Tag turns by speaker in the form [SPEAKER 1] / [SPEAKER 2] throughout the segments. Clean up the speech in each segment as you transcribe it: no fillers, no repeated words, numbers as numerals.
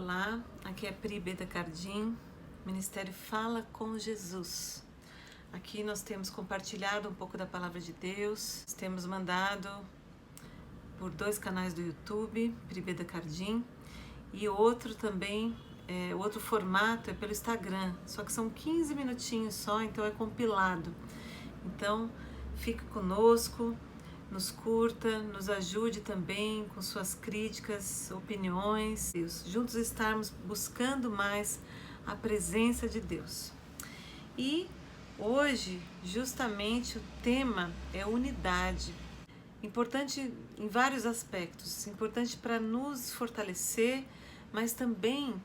[SPEAKER 1] Olá, aqui é Pri Beda Cardim, Ministério Fala com Jesus. Aqui nós temos compartilhado um pouco da Palavra de Deus, temos mandado por 2 canais do YouTube, Pri Beda Cardim, e outro também, outro formato é pelo Instagram, só que são 15 minutinhos só, então é compilado. Então, fique conosco, nos curta, nos ajude também com suas críticas, opiniões. Juntos estarmos buscando mais a presença de Deus. E hoje, justamente, o tema é unidade. Importante em vários aspectos, importante para nos fortalecer, mas também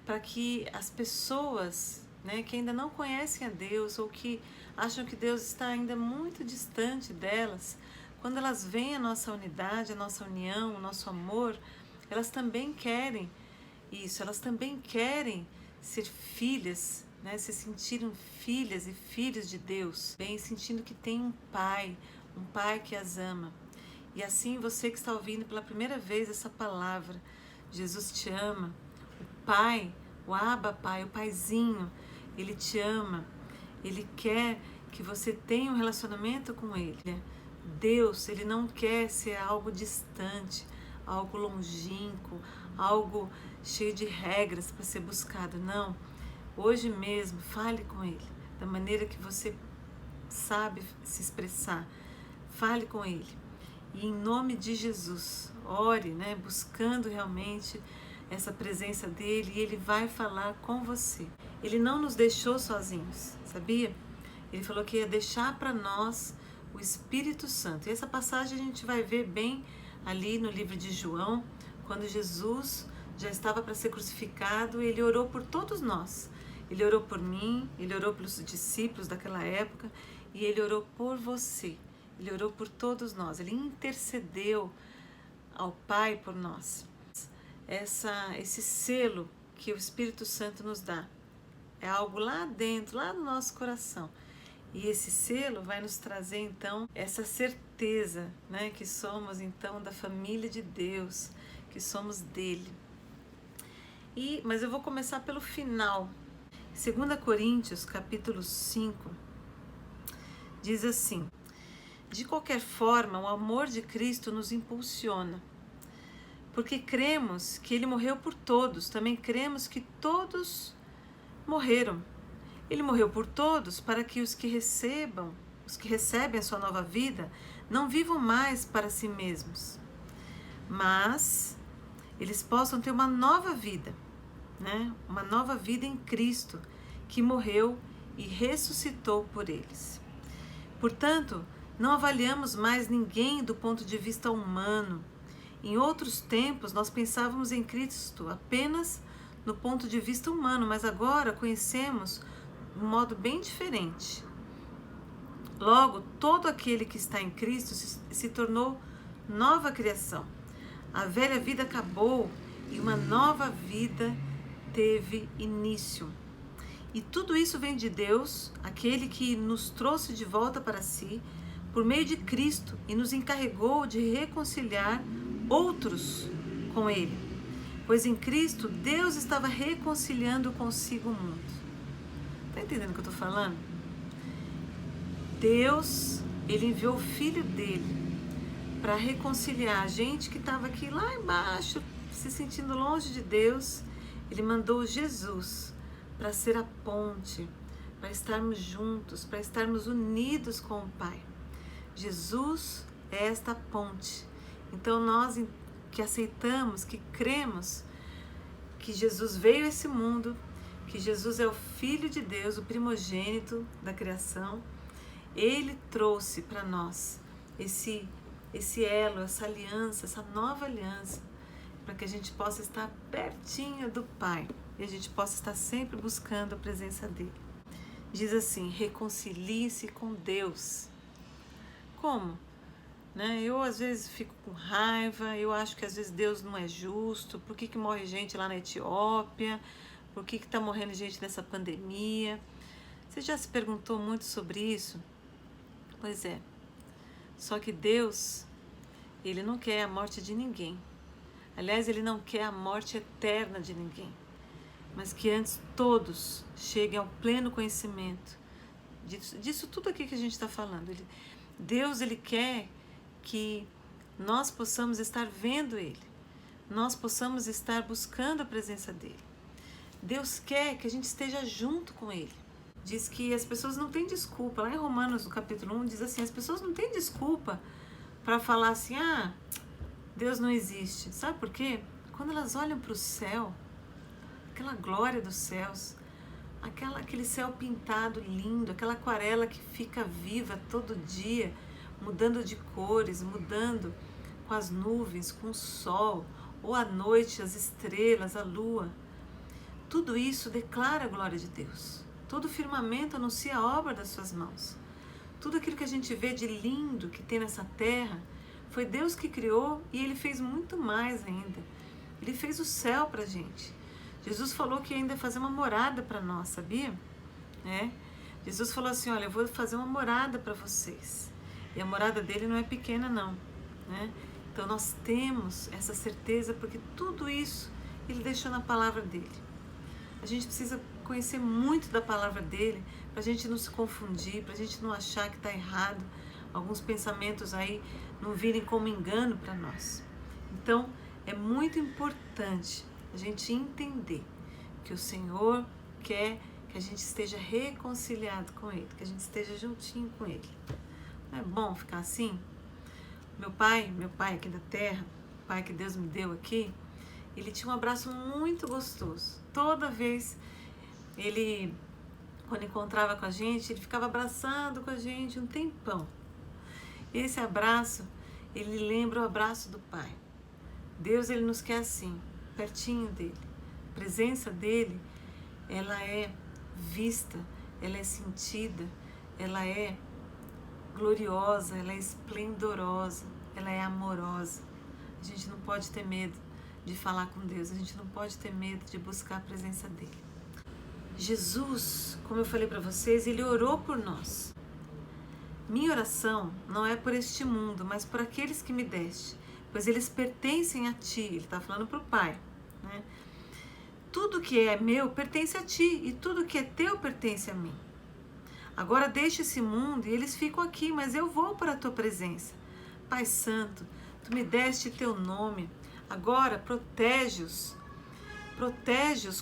[SPEAKER 1] para que as pessoas, que ainda não conhecem a Deus ou que acham que Deus está ainda muito distante delas, quando elas veem a nossa unidade, a nossa união, o nosso amor, elas também querem isso, elas também querem ser filhas, se sentirem filhas e filhos de Deus, bem sentindo que tem um pai que as ama. E assim, você que está ouvindo pela primeira vez essa palavra, Jesus te ama, o Pai, o Abba Pai, o Paizinho, Ele te ama, Ele quer que você tenha um relacionamento com Ele. Deus, Ele não quer ser algo distante, algo longínquo, algo cheio de regras para ser buscado, não. Hoje mesmo, fale com Ele, da maneira que você sabe se expressar, fale com Ele. E em nome de Jesus, ore, buscando realmente essa presença dEle, e Ele vai falar com você. Ele não nos deixou sozinhos, sabia? Ele falou que ia deixar para nós o Espírito Santo. E essa passagem a gente vai ver bem ali no livro de João, quando Jesus já estava para ser crucificado, ele orou por todos nós. Ele orou por mim, ele orou pelos discípulos daquela época, e ele orou por você. Ele orou por todos nós. Ele intercedeu ao Pai por nós. Esse selo que o Espírito Santo nos dá é algo lá dentro, lá no nosso coração. E esse selo vai nos trazer, então, essa certeza, que somos, então, da família de Deus, que somos dele. Mas eu vou começar pelo final. 2 Coríntios, capítulo 5, diz assim: de qualquer forma, o amor de Cristo nos impulsiona, porque cremos que ele morreu por todos, também cremos que todos morreram. Ele morreu por todos para que os que recebem a sua nova vida, não vivam mais para si mesmos, mas eles possam ter uma nova vida, uma nova vida em Cristo, que morreu e ressuscitou por eles. Portanto, não avaliamos mais ninguém do ponto de vista humano. Em outros tempos, nós pensávamos em Cristo apenas no ponto de vista humano, mas agora conhecemos de um modo bem diferente. Logo, todo aquele que está em Cristo se tornou nova criação. A velha vida acabou e uma nova vida teve início. E tudo isso vem de Deus, aquele que nos trouxe de volta para si, por meio de Cristo, e nos encarregou de reconciliar outros com Ele. Pois em Cristo, Deus estava reconciliando consigo o mundo. Está entendendo o que eu estou falando? Deus, Ele enviou o Filho dele para reconciliar a gente que estava aqui lá embaixo, se sentindo longe de Deus. Ele mandou Jesus para ser a ponte, para estarmos juntos, para estarmos unidos com o Pai. Jesus é esta ponte. Então nós que aceitamos, que cremos que Jesus veio a esse mundo, que Jesus é o Filho de Deus, o primogênito da criação, Ele trouxe para nós esse elo, essa aliança, essa nova aliança, para que a gente possa estar pertinho do Pai e a gente possa estar sempre buscando a presença dEle. Diz assim: reconcilie-se com Deus. Como? Eu às vezes fico com raiva, eu acho que às vezes Deus não é justo. Por que morre gente lá na Etiópia? Por que está morrendo gente nessa pandemia? Você já se perguntou muito sobre isso? Pois é. Só que Deus, Ele não quer a morte de ninguém. Aliás, Ele não quer a morte eterna de ninguém, mas que antes todos cheguem ao pleno conhecimento disso tudo aqui que a gente está falando. Deus, Ele quer que nós possamos estar vendo Ele, nós possamos estar buscando a presença dEle. Deus quer que a gente esteja junto com Ele. Diz que as pessoas não têm desculpa. Lá em Romanos, no capítulo 1, diz assim, as pessoas não têm desculpa para falar assim, Deus não existe. Sabe por quê? Quando elas olham para o céu, aquela glória dos céus, aquele céu pintado lindo, aquela aquarela que fica viva todo dia, mudando de cores, mudando com as nuvens, com o sol, ou à noite as estrelas, a lua. Tudo isso declara a glória de Deus. Todo o firmamento anuncia a obra das suas mãos. Tudo aquilo que a gente vê de lindo que tem nessa terra, foi Deus que criou e Ele fez muito mais ainda. Ele fez o céu para a gente. Jesus falou que ainda ia fazer uma morada para nós, sabia? Jesus falou assim, olha, eu vou fazer uma morada para vocês. E a morada dele não é pequena não. Então nós temos essa certeza porque tudo isso Ele deixou na palavra dele. A gente precisa conhecer muito da palavra dele para a gente não se confundir, para a gente não achar que está errado, alguns pensamentos aí não virem como engano para nós. Então é muito importante a gente entender que o Senhor quer que a gente esteja reconciliado com Ele, que a gente esteja juntinho com Ele. Não é bom ficar assim? Meu pai aqui da terra, o pai que Deus me deu aqui, ele tinha um abraço muito gostoso. Toda vez ele, quando encontrava com a gente, ele ficava abraçando com a gente um tempão. Esse abraço, ele lembra o abraço do Pai. Deus, Ele nos quer assim, pertinho dele. A presença dele, ela é vista, ela é sentida, ela é gloriosa, ela é esplendorosa, ela é amorosa. A gente não pode ter medo de falar com Deus, a gente não pode ter medo de buscar a presença dele. Jesus, como eu falei para vocês, ele orou por nós. Minha oração não é por este mundo, mas por aqueles que me deste, pois eles pertencem a ti. Ele está falando para o Pai, Tudo que é meu pertence a ti, e tudo que é teu pertence a mim. Agora deixa esse mundo e eles ficam aqui, mas eu vou para a tua presença. Pai Santo, tu me deste teu nome, agora protege-os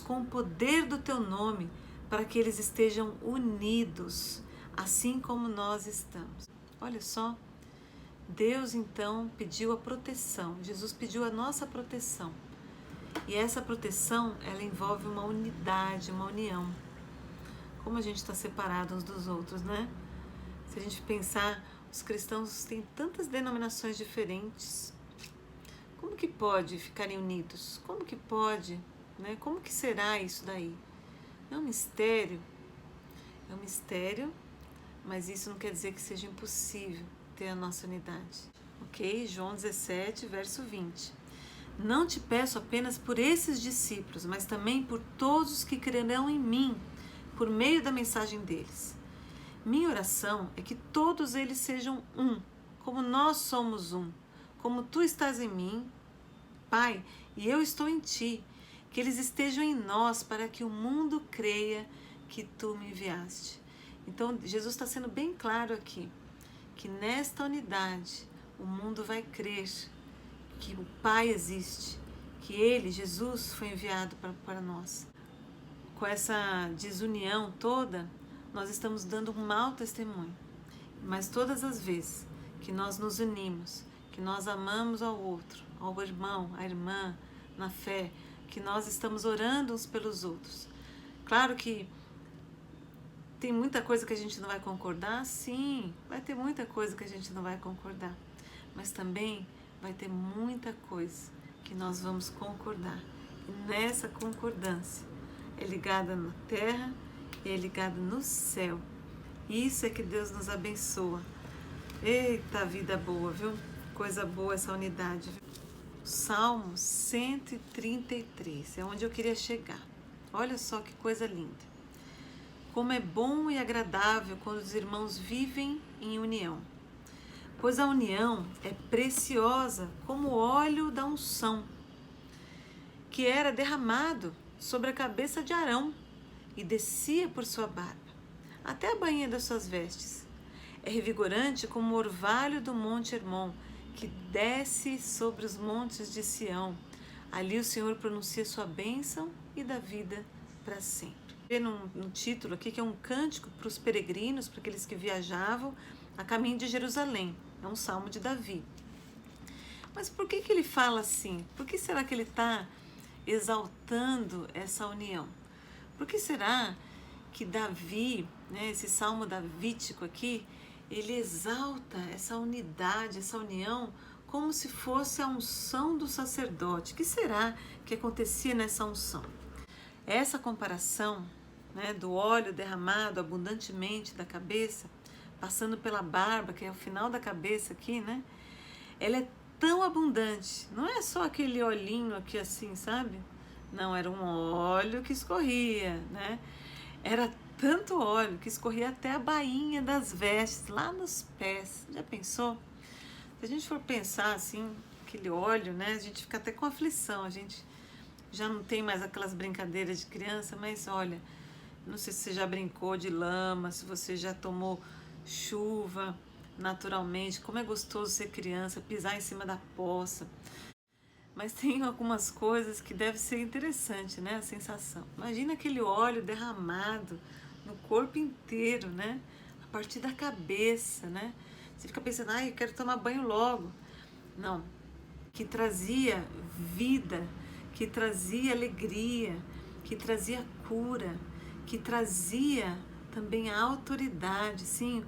[SPEAKER 1] com o poder do teu nome, para que eles estejam unidos, assim como nós estamos. Olha só, Deus então pediu a proteção, Jesus pediu a nossa proteção. E essa proteção, ela envolve uma unidade, uma união. Como a gente está separado uns dos outros, Se a gente pensar, os cristãos têm tantas denominações diferentes. Como que pode ficarem unidos? Como que pode, Como que será isso daí? É um mistério, mas isso não quer dizer que seja impossível ter a nossa unidade. Ok? João 17, verso 20. Não te peço apenas por esses discípulos, mas também por todos os que crerão em mim, por meio da mensagem deles. Minha oração é que todos eles sejam um, como nós somos um, como tu estás em mim, Pai, e eu estou em ti, que eles estejam em nós para que o mundo creia que tu me enviaste. Então, Jesus está sendo bem claro aqui, que nesta unidade o mundo vai crer que o Pai existe, que Ele, Jesus, foi enviado para nós. Com essa desunião toda, nós estamos dando um mau testemunho. Mas todas as vezes que nós nos unimos, que nós amamos ao outro, ao irmão, à irmã, na fé, que nós estamos orando uns pelos outros. Claro que tem muita coisa que a gente não vai concordar, sim, vai ter muita coisa que a gente não vai concordar, mas também vai ter muita coisa que nós vamos concordar. E nessa concordância é ligada na terra e é ligada no céu. Isso é que Deus nos abençoa. Eita vida boa, viu? Coisa boa essa unidade. Salmo 133, é onde eu queria chegar. Olha só que coisa linda. Como é bom e agradável quando os irmãos vivem em união. Pois a união é preciosa como o óleo da unção. que era derramado sobre a cabeça de Arão e descia por sua barba, até a bainha das suas vestes. É revigorante como o orvalho do monte Hermon, que desce sobre os montes de Sião. Ali o Senhor pronuncia sua bênção e dá vida para sempre. Vê no título aqui que é um cântico para os peregrinos, para aqueles que viajavam a caminho de Jerusalém. É um salmo de Davi. Mas por que ele fala assim? Por que será que ele está exaltando essa união? Por que será que Davi, né, esse salmo davítico aqui, ele exalta essa unidade, essa união, como se fosse a unção do sacerdote? O que será que acontecia nessa unção? Essa comparação, né, do óleo derramado abundantemente da cabeça, passando pela barba, que é o final da cabeça aqui, né? Ela é tão abundante, não é só aquele olhinho aqui assim, sabe? Não, era um óleo que escorria, né? Era tanto óleo que escorria até a bainha das vestes, lá nos pés. Já pensou? Se a gente for pensar assim, aquele óleo, né? A gente fica até com aflição, a gente já não tem mais aquelas brincadeiras de criança, mas olha, não sei se você já brincou de lama, se você já tomou chuva naturalmente, como é gostoso ser criança, pisar em cima da poça. Mas tem algumas coisas que deve ser interessante, né? A sensação. Imagina aquele óleo derramado no corpo inteiro, né? A partir da cabeça, né? Você fica pensando, eu quero tomar banho logo. Não, que trazia vida, que trazia alegria, que trazia cura, que trazia também a autoridade. Sim,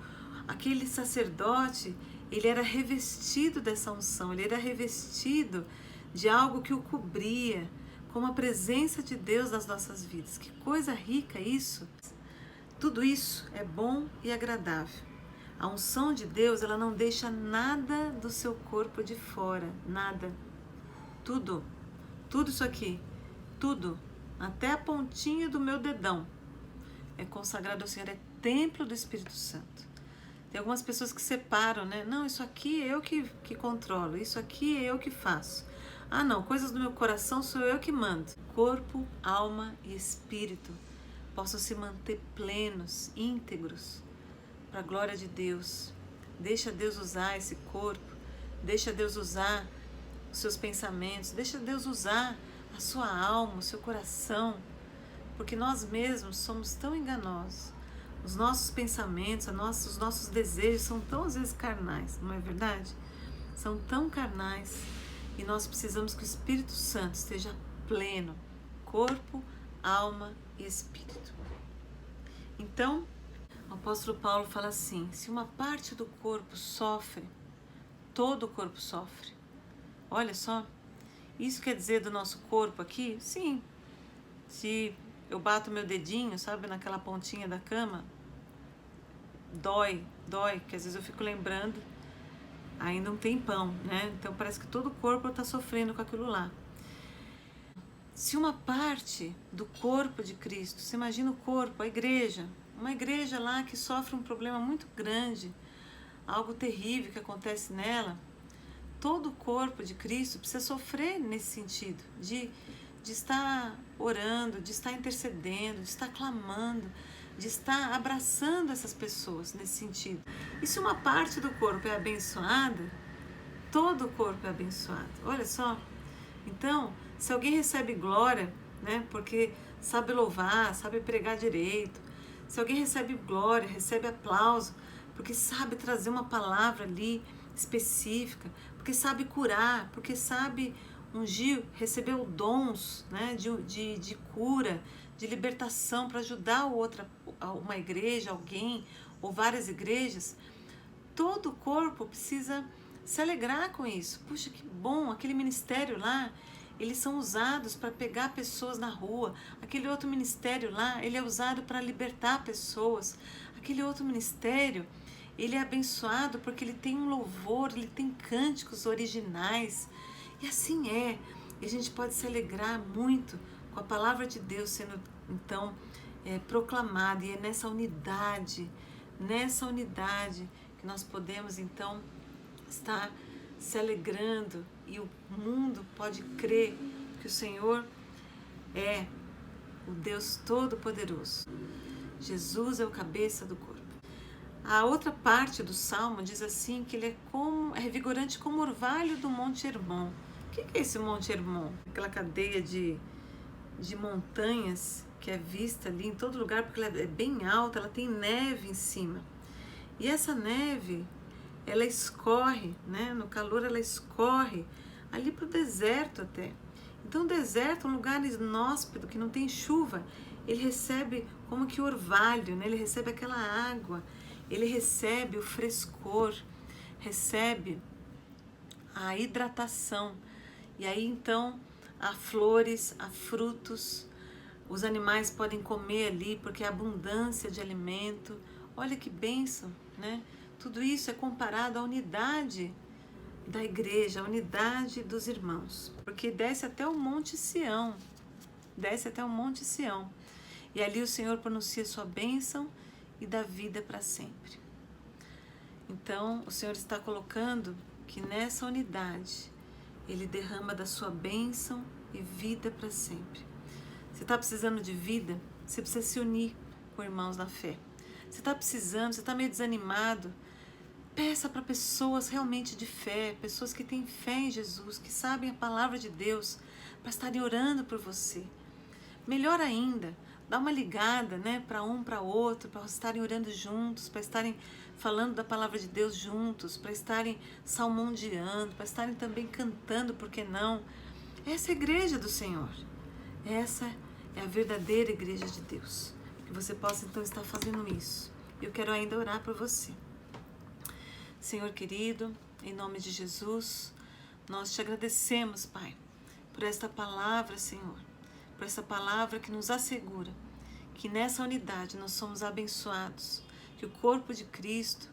[SPEAKER 1] aquele sacerdote, ele era revestido dessa unção, ele era revestido de algo que o cobria, como a presença de Deus nas nossas vidas. Que coisa rica isso! Tudo isso é bom e agradável. A unção de Deus, ela não deixa nada do seu corpo de fora, nada. Tudo isso aqui, tudo, até a pontinha do meu dedão, é consagrado ao Senhor, é templo do Espírito Santo. Tem algumas pessoas que separam, né? Não, isso aqui é eu que controlo, isso aqui é eu que faço. Ah, não, coisas do meu coração sou eu que mando. Corpo, alma e espírito possam se manter plenos, íntegros, para a glória de Deus. Deixa Deus usar esse corpo, deixa Deus usar os seus pensamentos, deixa Deus usar a sua alma, o seu coração, porque nós mesmos somos tão enganosos. Os nossos pensamentos, os nossos desejos são tão às vezes carnais, não é verdade? São tão carnais. E nós precisamos que o Espírito Santo esteja pleno, corpo, alma e espírito. Então, o apóstolo Paulo fala assim, se uma parte do corpo sofre, todo o corpo sofre. Olha só, isso quer dizer do nosso corpo aqui? Sim. Se eu bato meu dedinho, sabe, naquela pontinha da cama, dói, que às vezes eu fico lembrando ainda um tempão, né? Então parece que todo o corpo está sofrendo com aquilo lá. Se uma parte do corpo de Cristo, você imagina o corpo, a igreja, uma igreja lá que sofre um problema muito grande, algo terrível que acontece nela, todo o corpo de Cristo precisa sofrer nesse sentido, de estar orando, de estar intercedendo, de estar clamando, de estar abraçando essas pessoas nesse sentido. E se uma parte do corpo é abençoada, todo o corpo é abençoado. Olha só. Então, se alguém recebe glória, né, porque sabe louvar, sabe pregar direito, se alguém recebe glória, recebe aplauso, porque sabe trazer uma palavra ali específica, porque sabe curar, porque sabe ungir, recebeu dons, né, de cura, de libertação para ajudar uma igreja, alguém ou várias igrejas, todo o corpo precisa se alegrar com isso. Puxa, que bom, aquele ministério lá, eles são usados para pegar pessoas na rua, aquele outro ministério lá, ele é usado para libertar pessoas, aquele outro ministério, ele é abençoado porque ele tem um louvor, ele tem cânticos originais, e assim é, e a gente pode se alegrar muito com a palavra de Deus sendo então proclamada, e é nessa unidade que nós podemos então estar se alegrando, e o mundo pode crer que o Senhor é o Deus Todo-Poderoso. Jesus é o cabeça do corpo. A outra parte do Salmo diz assim, que ele é revigorante como o orvalho do Monte Hermon. O que é esse Monte Hermon? Aquela cadeia de montanhas que é vista ali em todo lugar, porque ela é bem alta, ela tem neve em cima. E essa neve, ela escorre, né? No calor ela escorre ali para o deserto até. Então o deserto é um lugar inóspito, que não tem chuva. Ele recebe como que orvalho, né? Ele recebe aquela água, ele recebe o frescor, recebe a hidratação. E aí então há flores, há frutos, os animais podem comer ali porque há abundância de alimento. Olha que bênção, né? Tudo isso é comparado à unidade da igreja, à unidade dos irmãos, porque desce até o Monte Sião, desce até o Monte Sião, e ali o Senhor pronuncia sua bênção e dá vida para sempre. Então o Senhor está colocando que nessa unidade Ele derrama da sua bênção e vida para sempre. Você está precisando de vida? Você precisa se unir com irmãos na fé. Você está precisando, você está meio desanimado? Peça para pessoas realmente de fé, pessoas que têm fé em Jesus, que sabem a palavra de Deus, para estarem orando por você. Melhor ainda, dá uma ligada, né, para um, para outro, para estarem orando juntos, para estarem falando da palavra de Deus juntos, para estarem salmodiando, para estarem também cantando, por que não? Essa é a igreja do Senhor. Essa é a verdadeira igreja de Deus. Que você possa então estar fazendo isso. Eu quero ainda orar por você. Senhor querido, em nome de Jesus, nós te agradecemos, Pai, por esta palavra, Senhor, por essa palavra que nos assegura que nessa unidade nós somos abençoados, que o corpo de Cristo,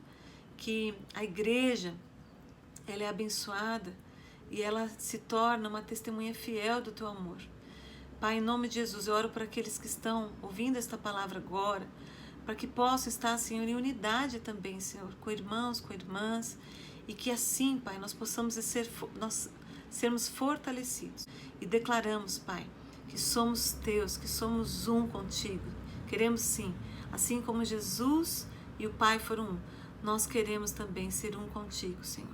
[SPEAKER 1] que a igreja, ela é abençoada e ela se torna uma testemunha fiel do teu amor. Pai, em nome de Jesus, eu oro para aqueles que estão ouvindo esta palavra agora, para que possam estar, Senhor, em unidade também, Senhor, com irmãos, com irmãs, e que assim, Pai, nós possamos sermos fortalecidos. E declaramos, Pai, que somos teus, que somos um contigo. Queremos sim, assim como Jesus e o Pai foram um, nós queremos também ser um contigo, Senhor.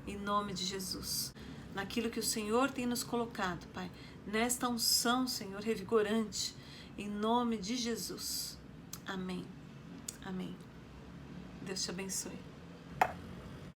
[SPEAKER 1] Em nome de Jesus. Naquilo que o Senhor tem nos colocado, Pai, nesta unção, Senhor, revigorante, em nome de Jesus. Amém. Amém. Deus te abençoe.